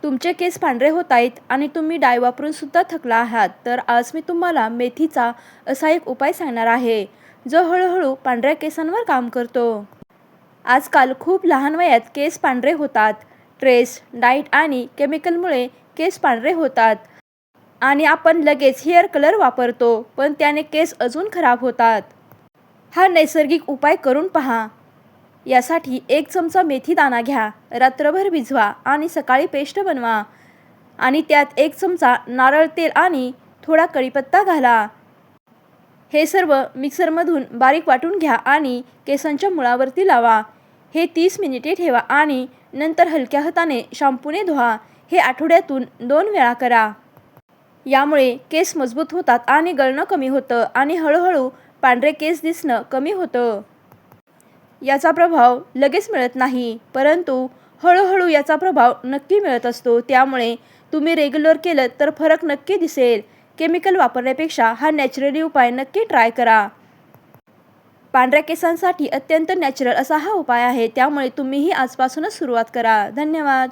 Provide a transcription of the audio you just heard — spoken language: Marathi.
तुमचे केस पांढरे होत आहेत आणि तुम्ही डाय वापरून सुद्धा थकला आहात, तर आज मी तुम्हाला मेथीचा असा एक उपाय सांगणार आहे जो हळूहळू पांढऱ्या केसांवर काम करतो. आजकाल खूप लहान वयात केस पांढरे होतात. स्ट्रेस, डाएट आणि केमिकलमुळे केस पांढरे होतात आणि आपण लगेच हेअर कलर वापरतो, पण त्याने केस अजून खराब होतात. हा नैसर्गिक उपाय करून पहा. यासाठी 1 चमचा मेथी दाणा घ्या, रात्रभर भिजवा आणि सकाळी पेस्ट बनवा आणि त्यात 1 चमचा नारळ तेल आणि थोडा कढीपत्ता घाला. हे सर्व मिक्सरमधून बारीक वाटून घ्या आणि केसांच्या मुळावरती लावा. हे 30 मिनिटे ठेवा आणि नंतर हलक्या हाताने शॅम्पूने धुवा. हे आठवड्यातून 2 वेळा करा. यामुळे केस मजबूत होतात आणि गळणं कमी होतं आणि हळूहळू पांढरे केस दिसणं कमी होतं. याचा प्रभाव लगेच मिळत नाही, परंतु हळूहळू याचा प्रभाव नक्की मिळत असतो. त्यामुळे तुम्ही रेग्युलर केलं तर फरक नक्की दिसेल. केमिकल वापरण्यापेक्षा हा नॅचरली उपाय नक्की ट्राय करा. पांढऱ्या केसांसाठी अत्यंत नॅचरल असा हा उपाय आहे, त्यामुळे तुम्हीही आजपासूनच सुरुवात करा. धन्यवाद.